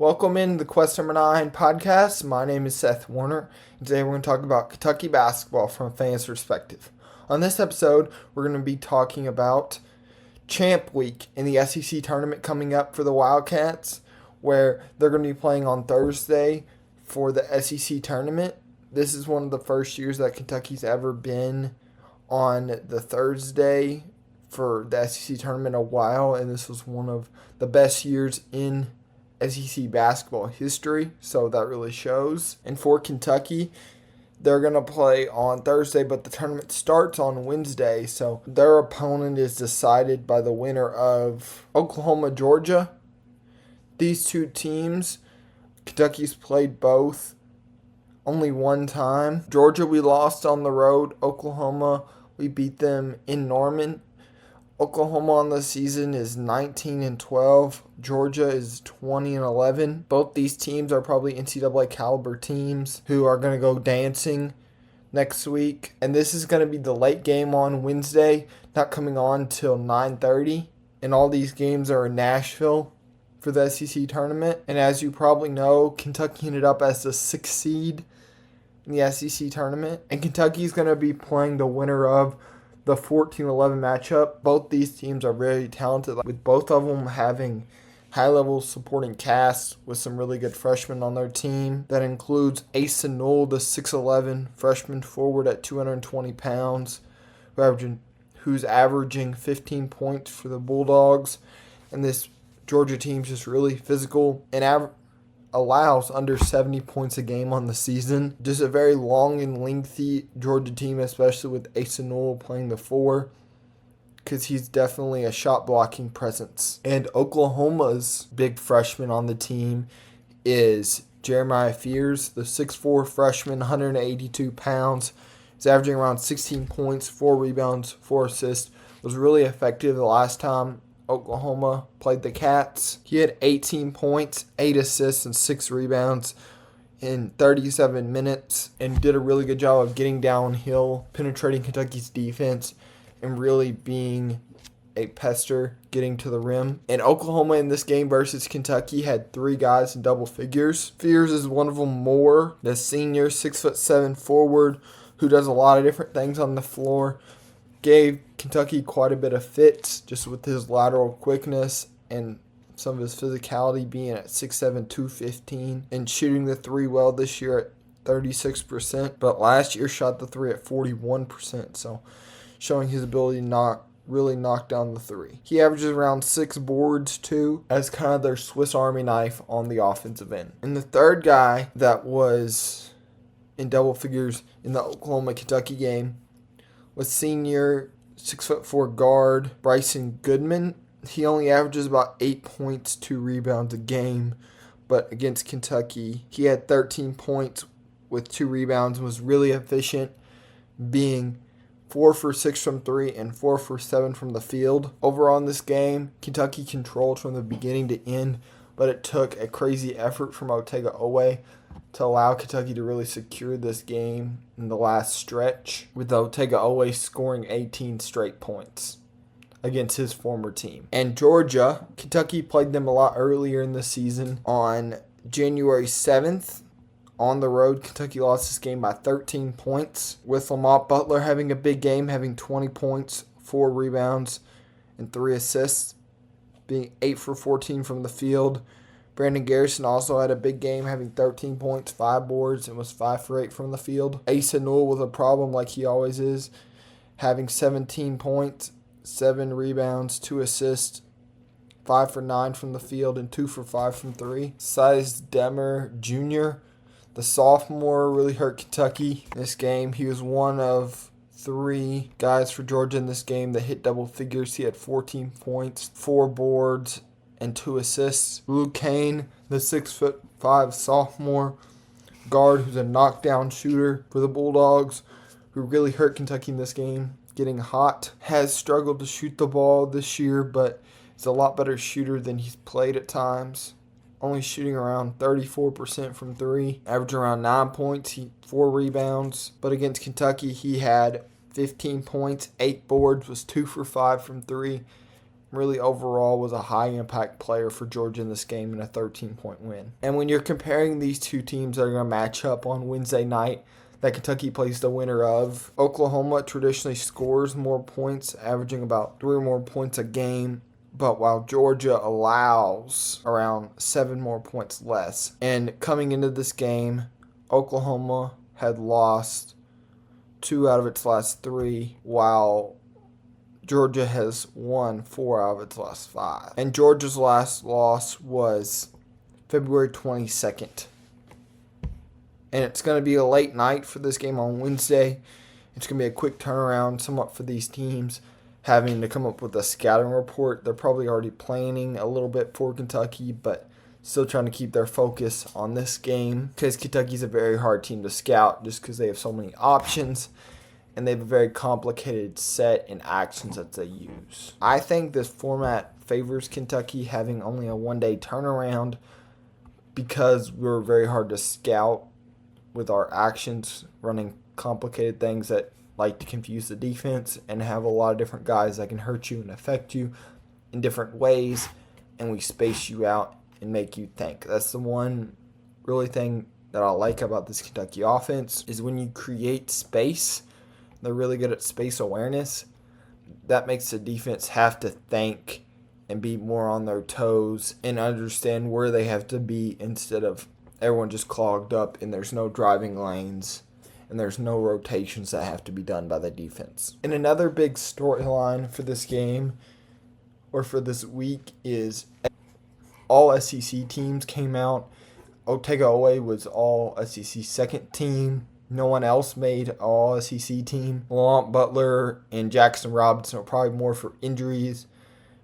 Welcome in the Quest Number 9 podcast. My name is Seth Warner, and today we're going to talk about Kentucky basketball from a fan's perspective. On this episode, we're going to be talking about Champ Week in the SEC tournament coming up for the Wildcats, where they're going to be playing on Thursday for the SEC tournament. This is one of the first years that Kentucky's ever been on the Thursday for the SEC tournament a while, and this was one of the best years in SEC basketball history, so that really shows. And for Kentucky, they're going to play on Thursday, but the tournament starts on Wednesday, so their opponent is decided by the winner of Oklahoma-Georgia. These two teams, Kentucky's played both only one time. Georgia, we lost on the road. Oklahoma, we beat them in Norman. Oklahoma on the season is 19-12. Georgia is 20-11. Both these teams are probably NCAA caliber teams who are going to go dancing next week. And this is going to be the late game on Wednesday, not coming on till 9:30. And all these games are in Nashville for the SEC tournament. And as you probably know, Kentucky ended up as the 6th seed in the SEC tournament. And Kentucky is going to be playing the winner of the 14-11 matchup. Both these teams are very talented, with both of them having high-level supporting casts with some really good freshmen on their team. That includes Asa Newell, the 6'11 freshman forward at 220 pounds, who's averaging 15 points for the Bulldogs. And this Georgia team's just really physical and allows under 70 points a game on the season. Just a very long and lengthy Georgia team, especially with Asa Newell playing the 4, because he's definitely a shot-blocking presence. And Oklahoma's big freshman on the team is Jeremiah Fears, the 6'4 freshman, 182 pounds. He's averaging around 16 points, 4 rebounds, 4 assists. Was really effective the last time Oklahoma played the Cats. He had 18 points, 8 assists, and 6 rebounds in 37 minutes and did a really good job of getting downhill, penetrating Kentucky's defense, and really being a pester, getting to the rim. And Oklahoma in this game versus Kentucky had 3 guys in double figures. Fears is one of them more, the senior 6'7" forward who does a lot of different things on the floor. Gave Kentucky quite a bit of fits just with his lateral quickness and some of his physicality, being at 6'7", 215, and shooting the 3 well this year at 36%, but last year shot the 3 at 41%, so showing his ability to really knock down the 3. He averages around 6 boards too, as kind of their Swiss Army knife on the offensive end. And the third guy that was in double figures in the Oklahoma-Kentucky game with senior 6'4" guard Bryson Goodman. He only averages about 8 points, 2 rebounds a game, but against Kentucky, he had 13 points with 2 rebounds and was really efficient, being 4 for 6 from 3 and 4 for 7 from the field. Overall in this game, Kentucky controlled from the beginning to end, but it took a crazy effort from Otega-Oweh to allow Kentucky to really secure this game in the last stretch, with Otega-Oweh scoring 18 straight points against his former team. And Georgia, Kentucky played them a lot earlier in the season on January 7th. On the road, Kentucky lost this game by 13 points, with Lamont Butler having a big game, having 20 points, 4 rebounds, and 3 assists, being 8 for 14 from the field. Brandon Garrison also had a big game, having 13 points, 5 boards, and was 5 for 8 from the field. Asa Newell was a problem like he always is, having 17 points, 7 rebounds, 2 assists, 5 for 9 from the field, and 2 for 5 from 3. Size Demer Jr., the sophomore, really hurt Kentucky in this game. He was one of 3 guys for Georgia in this game that hit double figures. He had 14 points, 4 boards, and 2 assists. Luke Kane, the 6'5" sophomore guard who's a knockdown shooter for the Bulldogs, who really hurt Kentucky in this game, getting hot, has struggled to shoot the ball this year, but is a lot better shooter than he's played at times. Only shooting around 34% from 3, average around 9 points, 4 rebounds. But against Kentucky, he had 15 points, 8 boards, was 2 for 5 from 3, really overall was a high-impact player for Georgia in this game in a 13-point win. And when you're comparing these two teams that are going to match up on Wednesday night that Kentucky plays the winner of, Oklahoma traditionally scores more points, averaging about 3 more points a game, but while Georgia allows around 7 more points less. And coming into this game, Oklahoma had lost 2 out of its last 3, while Georgia has won 4 out of its last 5. And Georgia's last loss was February 22nd. And it's going to be a late night for this game on Wednesday. It's going to be a quick turnaround somewhat for these teams, having to come up with a scouting report. They're probably already planning a little bit for Kentucky, but still trying to keep their focus on this game because Kentucky's a very hard team to scout just because they have so many options and they have a very complicated set in actions that they use. I think this format favors Kentucky having only a one-day turnaround because we're very hard to scout with our actions, running complicated things that like to confuse the defense and have a lot of different guys that can hurt you and affect you in different ways, and we space you out and make you think. That's the one really thing that I like about this Kentucky offense is when you create space, they're really good at space awareness. That makes the defense have to think and be more on their toes and understand where they have to be instead of everyone just clogged up and there's no driving lanes and there's no rotations that have to be done by the defense. And another big storyline for this game or for this week is all SEC teams came out. Otagoe was all SEC second team. No one else made all SEC team. Lamont Butler and Jackson Robinson are probably more for injuries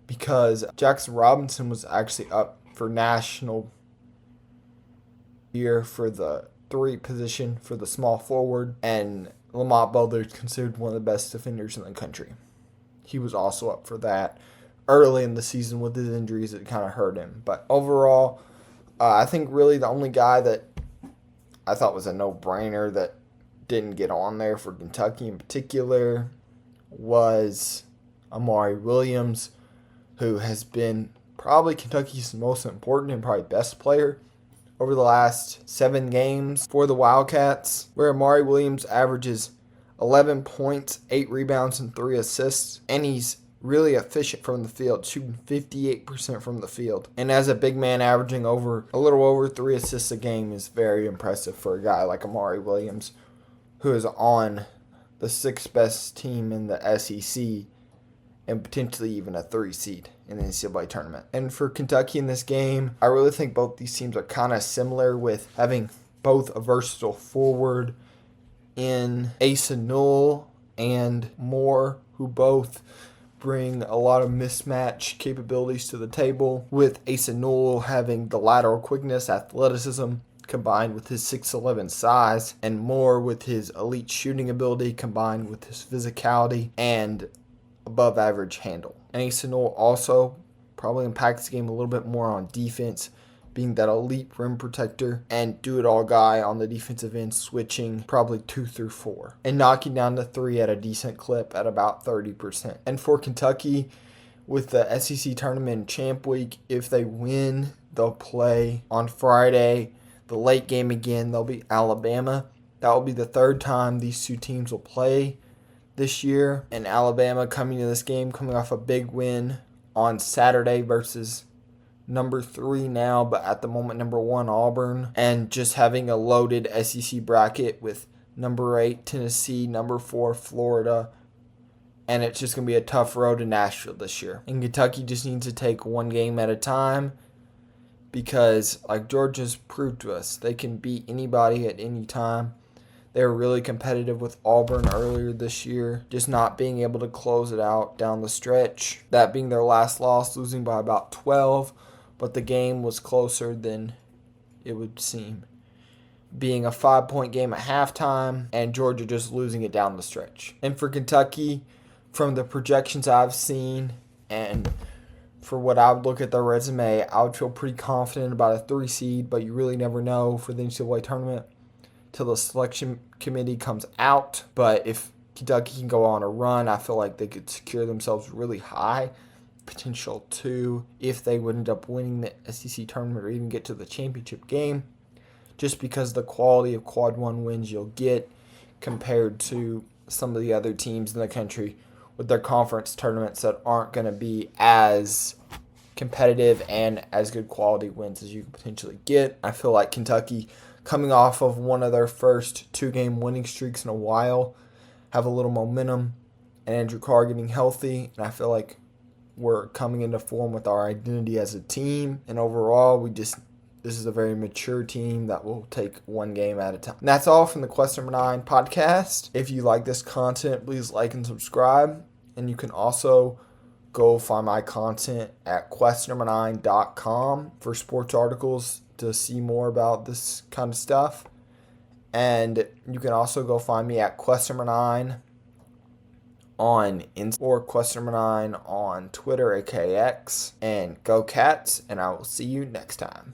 because Jackson Robinson was actually up for national year for the 3 position for the small forward, and Lamont Butler is considered one of the best defenders in the country. He was also up for that early in the season with his injuries. It kind of hurt him, but overall, I think really the only guy that I thought was a no-brainer that didn't get on there for Kentucky in particular was Amari Williams, who has been probably Kentucky's most important and probably best player over the last 7 games for the Wildcats, where Amari Williams averages 11 points, 8 rebounds, and 3 assists, and he's really efficient from the field, shooting 58% from the field. And as a big man, averaging a little over 3 assists a game is very impressive for a guy like Amari Williams, who is on the 6th best team in the SEC and potentially even a 3 seed in the NCAA tournament. And for Kentucky in this game, I really think both these teams are kind of similar with having both a versatile forward in Asa Newell and Moore, who both bring a lot of mismatch capabilities to the table, with Asa Newell having the lateral quickness, athleticism, combined with his 6'11 size, and Moore with his elite shooting ability combined with his physicality and above average handle. And Asa Newell also probably impacts the game a little bit more on defense, being that elite rim protector and do-it-all guy on the defensive end, switching probably 2 through 4 and knocking down the 3 at a decent clip at about 30%. And for Kentucky, with the SEC tournament champ week, if they win, they'll play on Friday. The late game again, they'll be Alabama. That will be the 3rd time these two teams will play this year. And Alabama coming to this game, coming off a big win on Saturday versus number 3 now, but at the moment number 1 Auburn, and just having a loaded SEC bracket with number 8 Tennessee, number 4 Florida, and it's just going to be a tough road to Nashville this year. And Kentucky just needs to take one game at a time because, like Georgia's proved to us, they can beat anybody at any time. They were really competitive with Auburn earlier this year, just not being able to close it out down the stretch. That being their last loss, losing by about 12, but the game was closer than it would seem, being a 5-point game at halftime and Georgia just losing it down the stretch. And for Kentucky, from the projections I've seen and for what I would look at their resume, I would feel pretty confident about a 3 seed, but you really never know for the NCAA tournament till the selection committee comes out. But if Kentucky can go on a run, I feel like they could secure themselves really high potential to if they would end up winning the SEC tournament or even get to the championship game, just because the quality of quad one wins you'll get compared to some of the other teams in the country with their conference tournaments that aren't going to be as competitive and as good quality wins as you could potentially get. I feel like Kentucky, coming off of one of their first 2-game winning streaks in a while, have a little momentum, and Andrew Carr getting healthy, and I feel like we're coming into form with our identity as a team, and overall this is a very mature team that will take one game at a time. And that's all from the Quest Number 9 podcast. If you like this content, please like and subscribe, and you can also go find my content at questnumber9.com for sports articles to see more about this kind of stuff. And you can also go find me at questnumber9 on Insta or questnumber9 on Twitter, aka X. And go Cats, and I will see you next time.